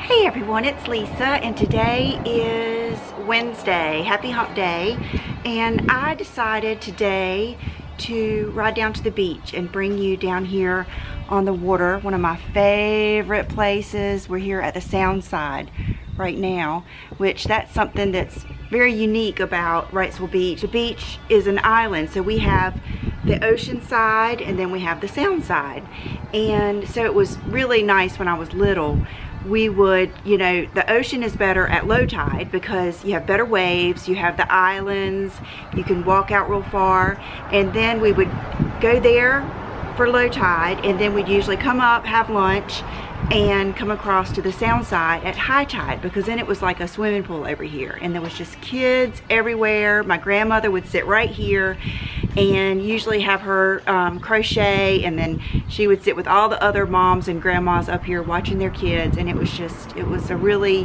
Hey everyone, it's Lisa, and today is Wednesday. Happy Hump Day. And I decided today to ride down to the beach and bring you down here on the water, one of my favorite places. We're here at the Sound Side right now, which that's something that's very unique about Wrightsville Beach. The beach is an island, so we have the ocean side and then we have the sound side. And so it was really nice when I was little. We would, the ocean is better at low tide because you have better waves, you have the islands, you can walk out real far, and then we would go there for low tide, and then we'd usually come up, have lunch, and come across to the sound side at high tide, because then it was like a swimming pool over here, and there was just kids everywhere. My grandmother would sit right here and usually have her crochet, and then she would sit with all the other moms and grandmas up here watching their kids, and it was a really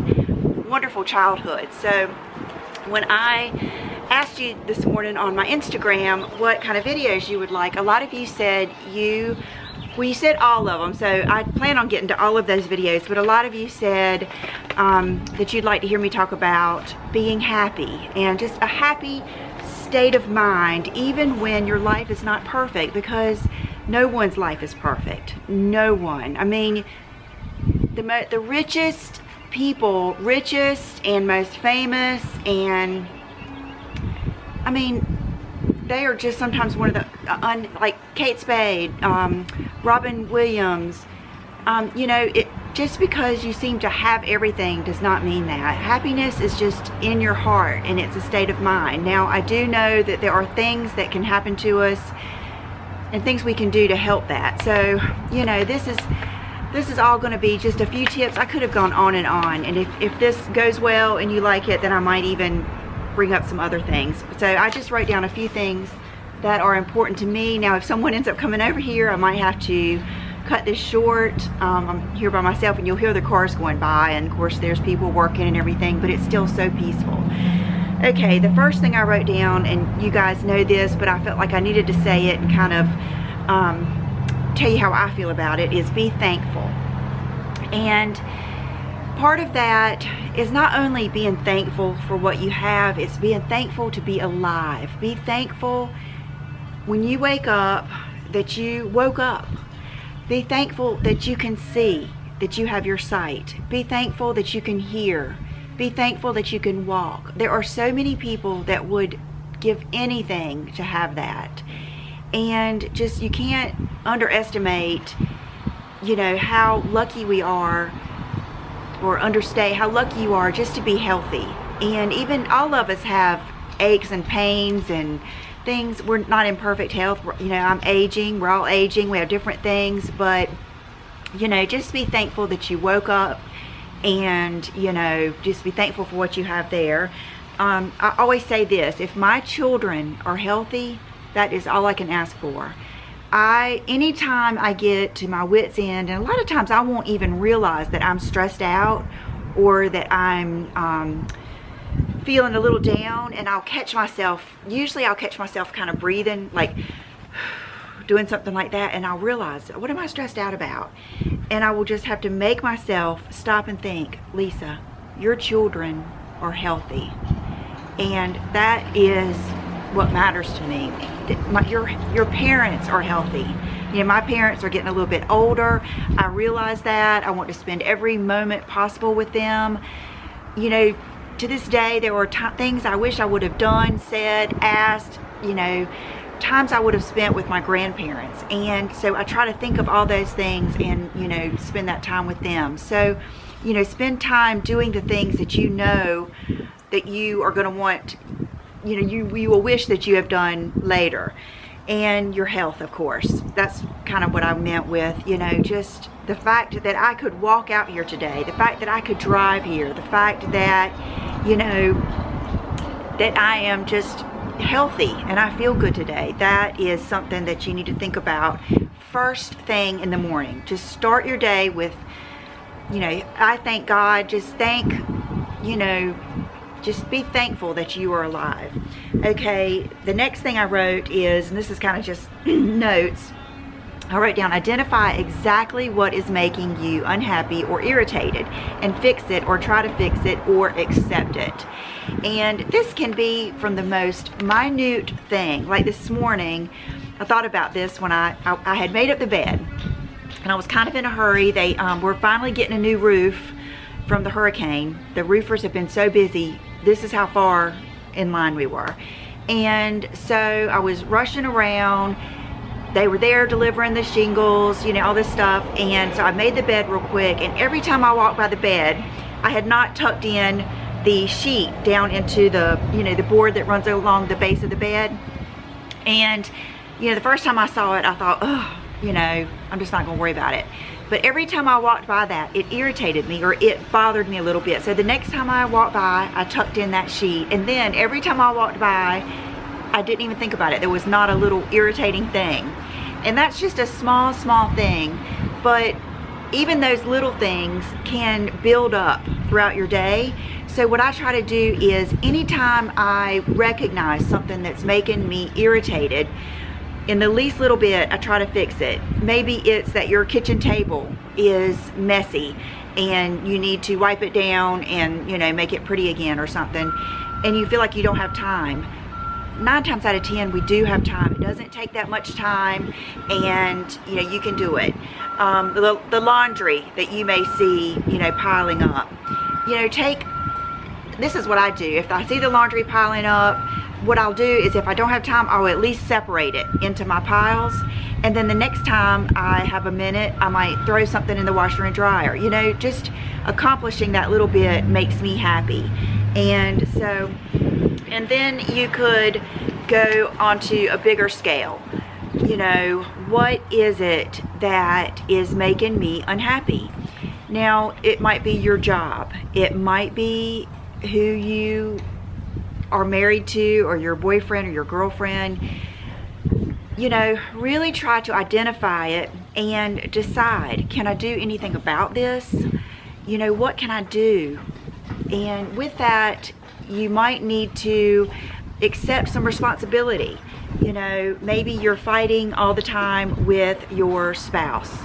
wonderful childhood. So when I asked you this morning on my Instagram what kind of videos you would like, a lot of you said you said all of them, so I plan on getting to all of those videos, but a lot of you said that you'd like to hear me talk about being happy and just a happy state of mind even when your life is not perfect, because no one's life is perfect. No one. I mean, the richest people, richest and most famous, and I mean, they are just sometimes one of the, like Kate Spade, Robin Williams, just because you seem to have everything does not mean that. Happiness is just in your heart, and it's a state of mind. Now, I do know that there are things that can happen to us and things we can do to help that. So, this is all going to be just a few tips. I could have gone on, and if this goes well and you like it, then I might even bring up some other things. So I just wrote down a few things that are important to me. Now, if someone ends up coming over here, I might have to cut this short. I'm here by myself, and you'll hear the cars going by, and of course there's people working and everything, but it's still so peaceful. Okay, the first thing I wrote down, and you guys know this, but I felt like I needed to say it and kind of tell you how I feel about it, is be thankful. And part of that is not only being thankful for what you have, it's being thankful to be alive. Be thankful when you wake up that you woke up. Be thankful that you can see, that you have your sight. Be thankful that you can hear. Be thankful that you can walk. There are so many people that would give anything to have that. And just, you can't underestimate, how lucky we are, or understate how lucky you are just to be healthy. And even all of us have aches and pains and things. We're not in perfect health. I'm aging, we're all aging, we have different things, but just be thankful that you woke up, and just be thankful for what you have there. I always say this: if my children are healthy, that is all I can ask for. Anytime I get to my wit's end, and a lot of times I won't even realize that I'm stressed out or that I'm feeling a little down, and I'll catch myself kind of breathing, like doing something like that, and I'll realize, what am I stressed out about? And I will just have to make myself stop and think, Lisa, your children are healthy, and that is what matters to me. Your parents are healthy. My parents are getting a little bit older. I realize that. I want to spend every moment possible with them. To this day, there were things I wish I would have done, said, asked, times I would have spent with my grandparents. And so I try to think of all those things and, spend that time with them. So, spend time doing the things that that you are going to want, you will wish that you have done later. And your health, of course. That's kind of what I meant with, just the fact that I could walk out here today, the fact that I could drive here, the fact that, that I am just healthy and I feel good today. That is something that you need to think about first thing in the morning. Just start your day with, I thank God, just be thankful that you are alive. Okay, the next thing I wrote is, and this is kind of just notes, I wrote down, identify exactly what is making you unhappy or irritated and fix it, or try to fix it, or accept it. And this can be from the most minute thing. Like this morning, I thought about this when I had made up the bed, and I was kind of in a hurry. They were finally getting a new roof from the hurricane. The roofers have been so busy. This is how far in line we were. And so I was rushing around. They were there delivering the shingles, you know, all this stuff. And so I made the bed real quick. And every time I walked by the bed, I had not tucked in the sheet down into the, you know, the board that runs along the base of the bed. And, you know, the first time I saw it, I thought, oh, you know, I'm just not gonna worry about it. But every time I walked by that, it irritated me, or it bothered me a little bit. So the next time I walked by, I tucked in that sheet. And then every time I walked by, I didn't even think about it. There was not a little irritating thing. And that's just a small thing. But even those little things can build up throughout your day. So what I try to do is, anytime I recognize something that's making me irritated, in the least little bit, I try to fix it. Maybe it's that your kitchen table is messy and you need to wipe it down and, you know, make it pretty again or something, and you feel like you don't have time. 9 times out of 10, we do have time. It doesn't take that much time, and, you know, you can do it. The laundry that you may see, you know, piling up, you know, this is what I do. If I see the laundry piling up, what I'll do is, if I don't have time, I'll at least separate it into my piles. And then the next time I have a minute, I might throw something in the washer and dryer. You know, just accomplishing that little bit makes me happy. And so, and then you could go onto a bigger scale. You know, what is it that is making me unhappy? Now, it might be your job. It might be who you are married to, or your boyfriend or your girlfriend. You know, really try to identify it and decide, can I do anything about this? You know, what can I do? And with that, you might need to accept some responsibility. You know, maybe you're fighting all the time with your spouse,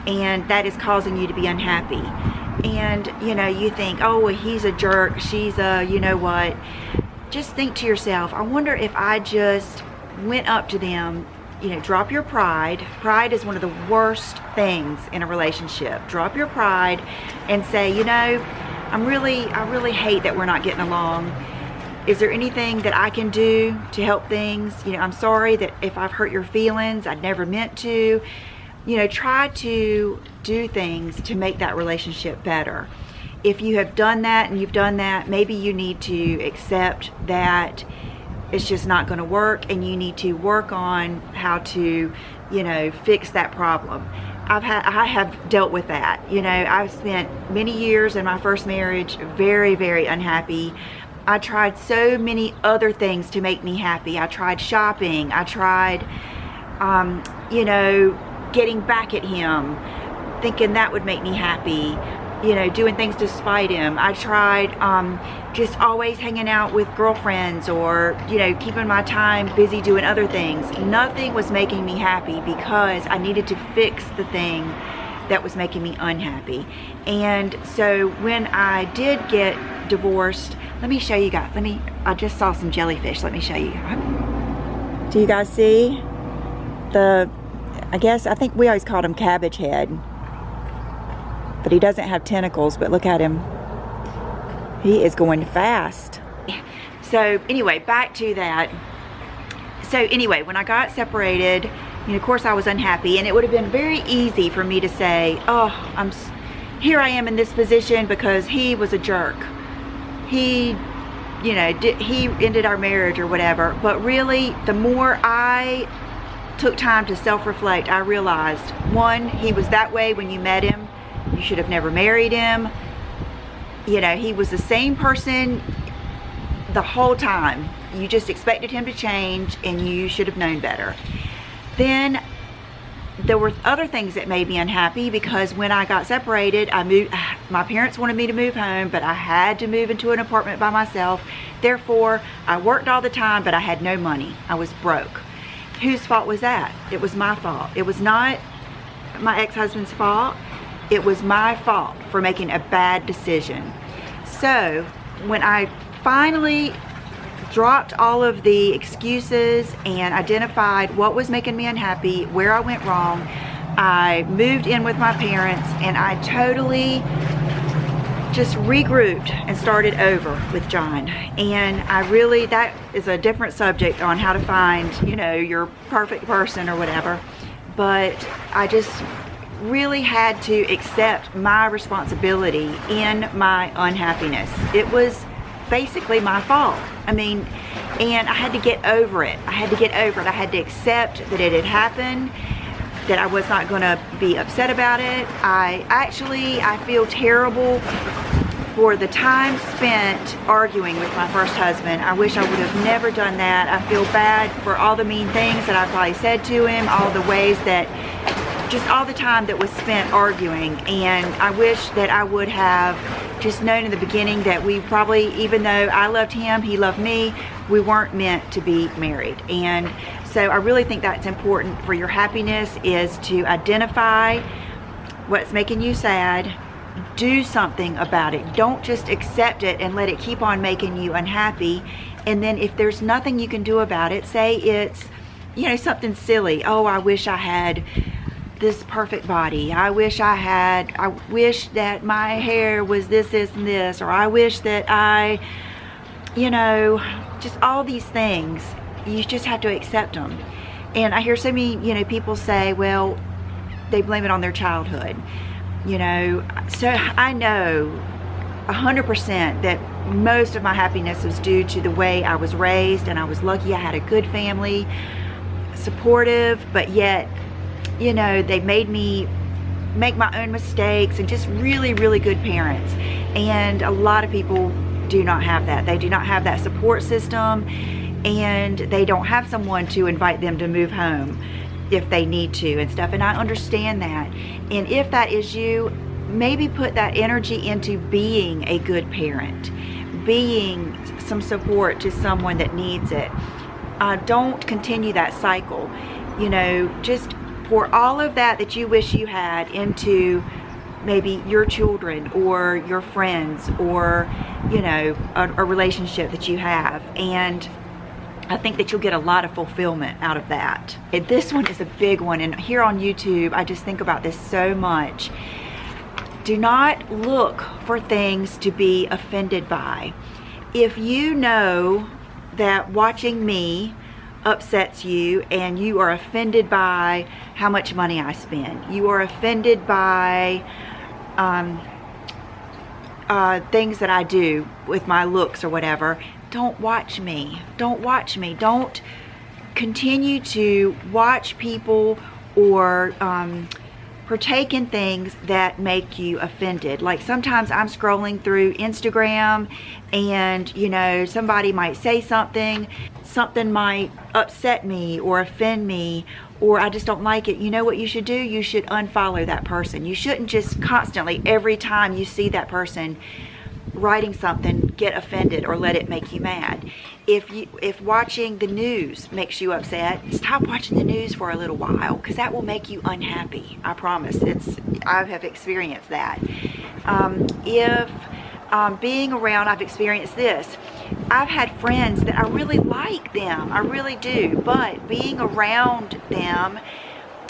and that is causing you to be unhappy. And, you know, you think, oh, well, he's a jerk, she's a, you know what. Just think to yourself, I wonder if I just went up to them. You know, drop your pride. Pride is one of the worst things in a relationship. Drop your pride and say, you know, I really hate that we're not getting along. Is there anything that I can do to help things? You know, I'm sorry that if I've hurt your feelings, I never meant to. You know, try to do things to make that relationship better. If you have done that and you've done that, maybe you need to accept that it's just not going to work, and you need to work on how to, you know, fix that problem. I have dealt with that. You know, I've spent many years in my first marriage very, very unhappy. I tried so many other things to make me happy. I tried shopping. I tried, you know, getting back at him, thinking that would make me happy. You know, doing things to spite him. I tried just always hanging out with girlfriends, or, you know, keeping my time busy doing other things. Nothing was making me happy, because I needed to fix the thing that was making me unhappy. And so when I did get divorced, let me show you guys. I just saw some jellyfish. Let me show you. Do you guys see I think we always called him cabbage head. But he doesn't have tentacles, but look at him. He is going fast. So anyway, back to that. So anyway, when I got separated, you know, of course I was unhappy, and it would have been very easy for me to say, oh, here I am in this position because he was a jerk. He, you know, he ended our marriage or whatever. But really, the more I took time to self-reflect, I realized, one, he was that way when you met him. You should have never married him. You know, he was the same person the whole time. You just expected him to change, and you should have known better. Then there were other things that made me unhappy, because when I got separated, my parents wanted me to move home, but I had to move into an apartment by myself. Therefore, I worked all the time, but I had no money. I was broke. whose fault was that? It was my fault. It was not my ex-husband's fault. It was my fault for making a bad decision. So when I finally dropped all of the excuses and identified what was making me unhappy, where I went wrong, I moved in with my parents, and I totally just regrouped and started over with John. And that is a different subject on how to find, your perfect person or whatever. But I just really had to accept my responsibility in my unhappiness. It was basically my fault. And I had to get over it. I had to accept that it had happened, that I was not going to be upset about it. I feel terrible for the time spent arguing with my first husband. I wish I would have never done that. I feel bad for all the mean things that I probably said to him, all the ways that, just all the time that was spent arguing. And I wish that I would have just known in the beginning that we probably, even though I loved him, he loved me, we weren't meant to be married. And so I really think that's important for your happiness, is to identify what's making you sad, do something about it. Don't just accept it and let it keep on making you unhappy. And then if there's nothing you can do about it, say it's, something silly. Oh, I wish I had this perfect body. I wish that my hair was this, and this, or I wish that I, just all these things. You just have to accept them. And I hear so many, people say, well, they blame it on their childhood. So I know 100% that most of my happiness was due to the way I was raised, and I was lucky I had a good family, supportive, but yet, they made me make my own mistakes, and just really, really good parents. And a lot of people do not have that. They do not have that support system, and they don't have someone to invite them to move home if they need to and stuff. And I understand that. And if that is you, maybe put that energy into being a good parent, being some support to someone that needs it. Don't continue that cycle. Just pour all of that you wish you had into maybe your children or your friends, or a relationship that you have. And I think that you'll get a lot of fulfillment out of that. And this one is a big one, and here on YouTube I just think about this so much. Do not look for things to be offended by. If you know that watching me upsets you, and you are offended by how much money I spend, you are offended by things that I do with my looks or whatever, don't watch me. Don't watch me. Don't continue to watch people or partake in things that make you offended. Like sometimes I'm scrolling through Instagram, and somebody might say something might upset me or offend me, or I just don't like it. You know what you should do? You should unfollow that person. You shouldn't just constantly, every time you see that person writing something, get offended or let it make you mad. If watching the news makes you upset, stop watching the news for a little while, because that will make you unhappy. I promise. I have experienced that. Being around, I've experienced this. I've had friends that I really like them, I really do, but being around them,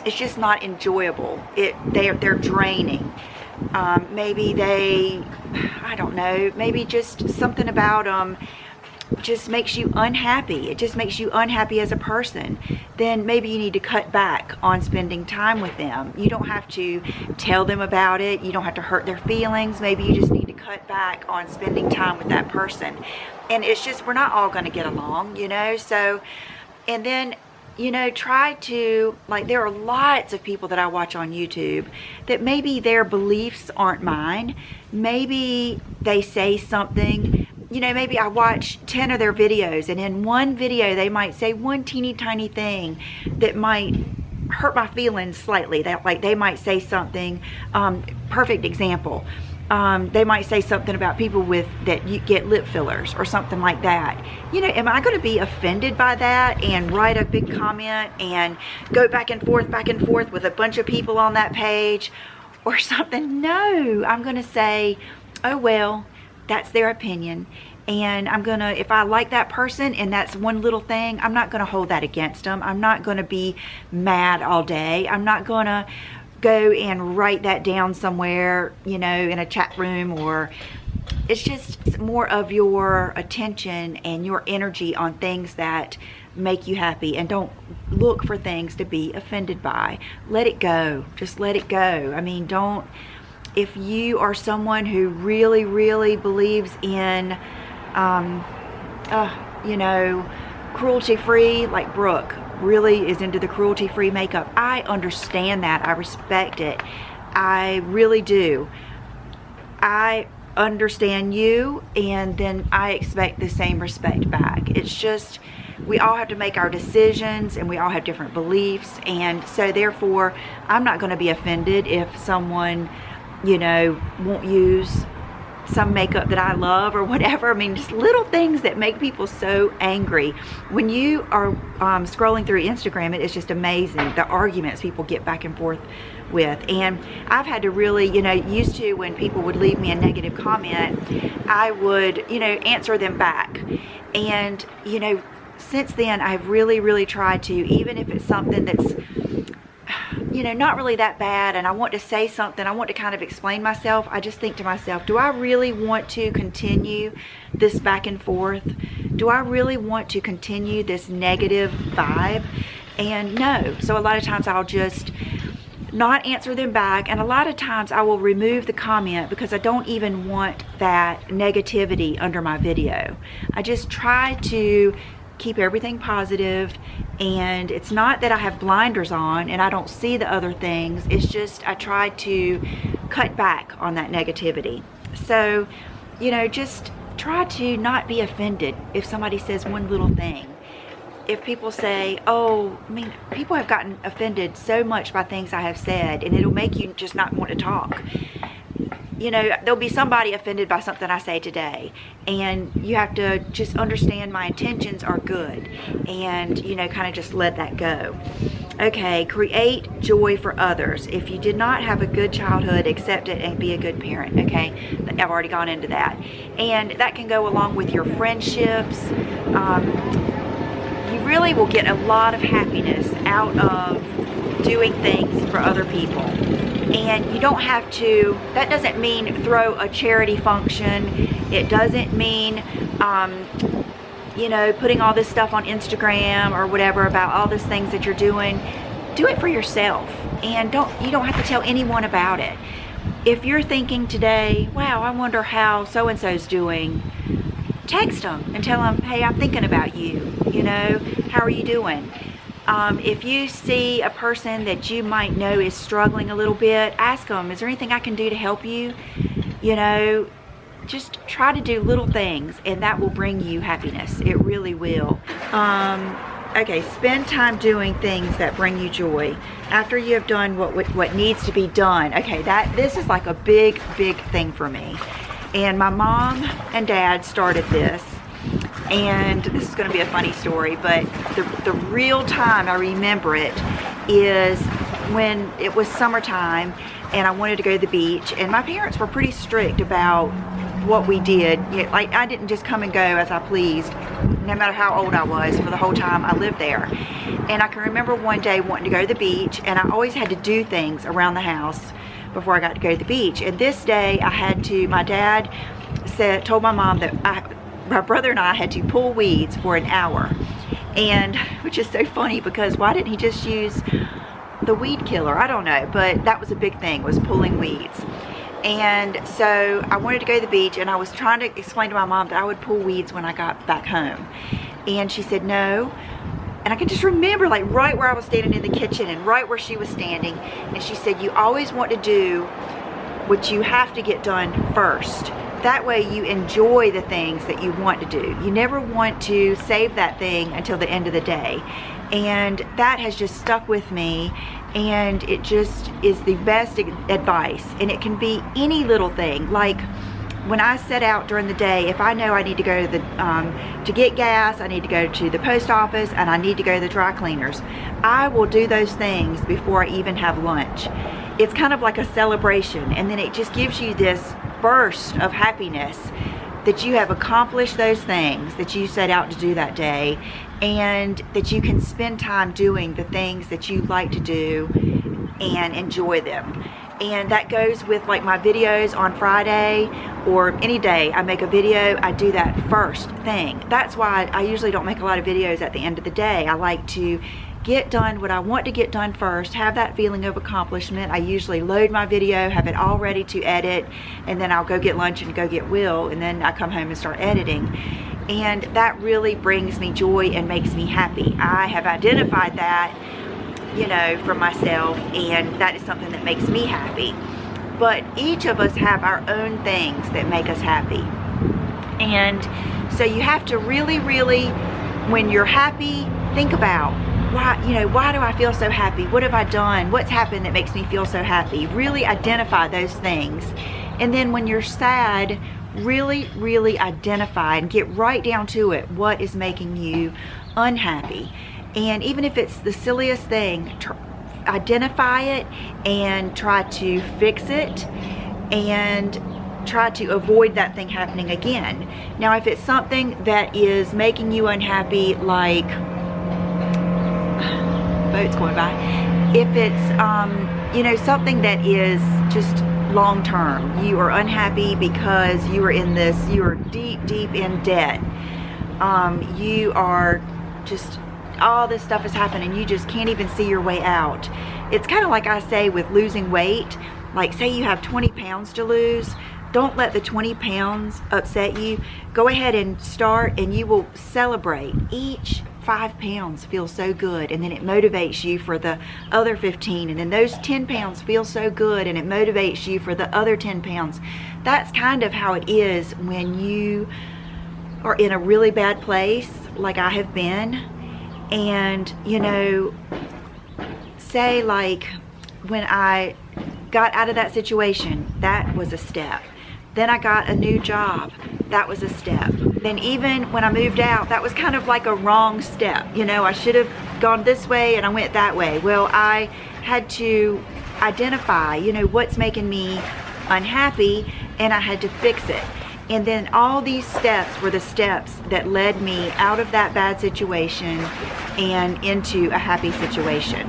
it's just not enjoyable. They're draining. Maybe I don't know, maybe just something about them just makes you unhappy. It just makes you unhappy as a person. Then maybe you need to cut back on spending time with them. You don't have to tell them about it. You don't have to hurt their feelings. Maybe you just need to cut back on spending time with that person. And it's just, we're not all going to get along, so, and then try to, there are lots of people that I watch on YouTube that maybe their beliefs aren't mine. Maybe they say something, maybe I watch 10 of their videos, and in one video they might say one teeny tiny thing that might hurt my feelings slightly. That they might say something, perfect example. they might say something about people that you get lip fillers or something like that. You know, am I going to be offended by that and write a big comment and go back and forth with a bunch of people on that page or something? No, I'm going to say, oh well, that's their opinion. And I'm gonna, if I like that person and that's one little thing, I'm not gonna hold that against them. I'm not gonna be mad all day. I'm not gonna go and write that down somewhere, you know, in a chat room. Or it's just more of your attention and your energy on things that make you happy, and don't look for things to be offended by. Let it go. Just let it go. I mean, don't, if you are someone who really, really believes in you know, cruelty-free, like Brooke really is into the cruelty-free makeup. I understand that. I respect it. I really do. I understand you, and then I expect the same respect back. It's just, we all have to make our decisions, and we all have different beliefs, and so therefore I'm not going to be offended if someone, you know, won't use some makeup that I love or whatever. I mean, just little things that make people so angry. When you are scrolling through Instagram, it is just amazing the arguments people get back and forth with. And I've had to really, you know, used to, when people would leave me a negative comment, I would, you know, answer them back. And, you know, since then I've really, really tried to, even if it's something that's, you know, not really that bad, and I want to say something, I want to kind of explain myself, I just think to myself, do I really want to continue this back and forth? Do I really want to continue this negative vibe? And no. So a lot of times I'll just not answer them back, and a lot of times I will remove the comment because I don't even want that negativity under my video. I just try to keep everything positive, and it's not that I have blinders on and I don't see the other things. It's just I try to cut back on that negativity. So, you know, just try to not be offended if somebody says one little thing. If people say, oh, I mean, people have gotten offended so much by things I have said, and it'll make you just not want to talk. You know, there'll be somebody offended by something I say today, and you have to just understand my intentions are good, and, you know, kind of just let that go. Okay, create joy for others. If you did not have a good childhood, accept it and be a good parent. Okay, I've already gone into that, and that can go along with your friendships. You really will get a lot of happiness out of doing things for other people. And you don't have to, that doesn't mean throw a charity function. It doesn't mean, you know, putting all this stuff on Instagram or whatever about all these things that you're doing. Do it for yourself, and you don't have to tell anyone about it. If you're thinking today, wow, I wonder how so-and-so's doing, text them and tell them, hey, I'm thinking about you, you know, how are you doing? If you see a person that you might know is struggling a little bit, ask them, is there anything I can do to help you? You know, just try to do little things, and that will bring you happiness. It really will. Okay, spend time doing things that bring you joy. After you have done what needs to be done. Okay, this is like a big, big thing for me. And my mom and dad started this. And this is going to be a funny story, but the real time I remember it is when it was summertime and I wanted to go to the beach, and my parents were pretty strict about what we did. You know, like, I didn't just come and go as I pleased, no matter how old I was, for the whole time I lived there. And I can remember one day wanting to go to the beach, and I always had to do things around the house before I got to go to the beach. And this day I had to, my dad told my mom that my brother and I had to pull weeds for an hour. And which is so funny, because why didn't he just use the weed killer? I don't know, but that was a big thing, was pulling weeds. And so I wanted to go to the beach, and I was trying to explain to my mom that I would pull weeds when I got back home. And she said no. And I can just remember, like, right where I was standing in the kitchen and right where she was standing. And she said, you always want to do what you have to get done first that way you enjoy the things that you want to do. You never want to save that thing until the end of the day. And that has just stuck with me, and it just is the best advice. And it can be any little thing. Like when I set out during the day, if I know I need to go to to get gas, I need to go to the post office, and I need to go to the dry cleaners, I will do those things before I even have lunch. It's kind of like a celebration, and then it just gives you this burst of happiness that you have accomplished those things that you set out to do that day, and that you can spend time doing the things that you like to do and enjoy them. And that goes with like my videos on Friday, or any day I make a video, I do that first thing. That's why I usually don't make a lot of videos at the end of the day. I like to get done what I want to get done first, have that feeling of accomplishment. I usually load my video, have it all ready to edit, and then I'll go get lunch and go get Will, and then I come home and start editing. And that really brings me joy and makes me happy. I have identified that, you know, for myself, and that is something that makes me happy. But each of us have our own things that make us happy. And so you have to really, when you're happy, think about, why do I feel so happy? What have I done? What's happened that makes me feel so happy? Really identify those things. And then when you're sad, really identify and get right down to it. What is making you unhappy? And even if it's the silliest thing, identify it and try to fix it, and try to avoid that thing happening again. Now, if it's something that is making you unhappy, like boats going by, if it's something that is just long term, you are unhappy because you are deep in debt, you are just, all this stuff is happening, you just can't even see your way out. It's kind of like I say with losing weight. Like, say you have 20 pounds to lose, don't let the 20 pounds upset you. Go ahead and start, and you will celebrate. Each 5 pounds feels so good, and then it motivates you for the other 15, and then those 10 pounds feel so good, and it motivates you for the other 10 pounds. That's kind of how it is when you are in a really bad place, like I have been. And say like when I got out of that situation, that was a step. Then I got a new job, that was a step. Then even when I moved out, that was kind of like a wrong step. I should have gone this way and I went that way. Well, I had to identify, what's making me unhappy, and I had to fix it. And then all these steps were the steps that led me out of that bad situation and into a happy situation.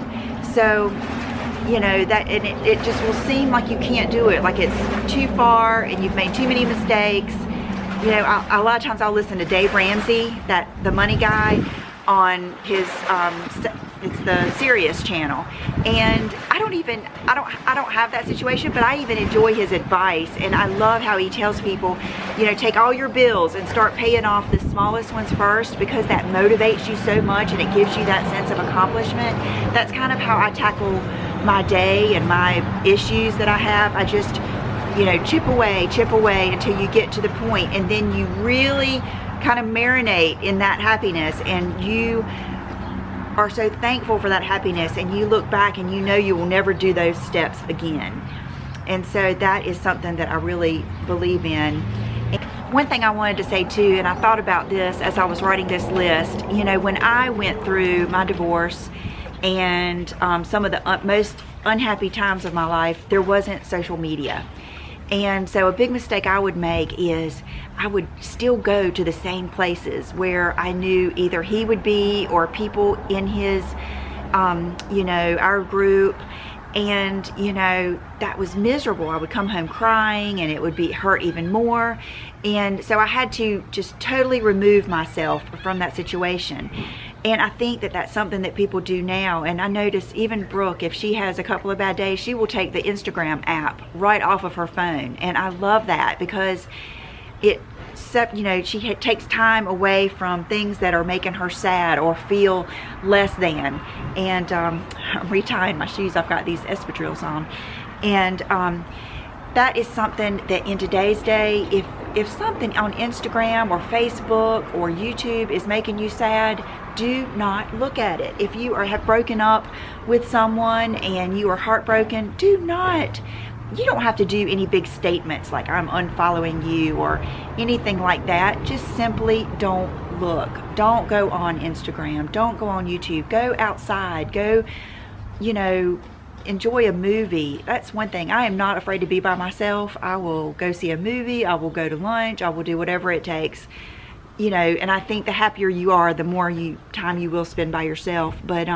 So, that, and it just will seem like you can't do it, like it's too far and you've made too many mistakes. A lot of times I'll listen to Dave Ramsey, the money guy, on his it's the Sirius channel, and I don't have that situation, but I even enjoy his advice, and I love how he tells people, take all your bills and start paying off the smallest ones first, because that motivates you so much and it gives you that sense of accomplishment. That's kind of how I tackle my day and my issues that I have. I just chip away until you get to the point, and then you really kind of marinate in that happiness, and you are so thankful for that happiness, and you look back and you will never do those steps again. And so that is something that I really believe in. And one thing I wanted to say too, and I thought about this as I was writing this list, when I went through my divorce and some of the most unhappy times of my life, there wasn't social media. And so a big mistake I would make is I would still go to the same places where I knew either he would be or people in his, our group. And, that was miserable. I would come home crying, and it would be hurt even more. And so I had to just totally remove myself from that situation. And I think that that's something that people do now. And I notice even Brooke, if she has a couple of bad days, she will take the Instagram app right off of her phone. And I love that, because she takes time away from things that are making her sad or feel less than. And I'm retying my shoes. I've got these espadrilles on. And that is something that in today's day, if if something on Instagram or Facebook or YouTube is making you sad, do not look at it. If you have broken up with someone and you are heartbroken, you don't have to do any big statements like I'm unfollowing you or anything like that. Just simply don't look. Don't go on Instagram. Don't go on YouTube. Go outside. Go, enjoy a movie. That's one thing. I am not afraid to be by myself. I will go see a movie. I will go to lunch. I will do whatever it takes. And I think the happier you are, the more time you will spend by yourself. But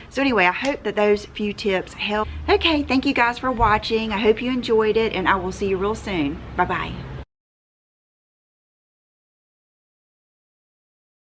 so anyway, I hope that those few tips help. Okay, thank you guys for watching. I hope you enjoyed it, and I will see you real soon. Bye-bye.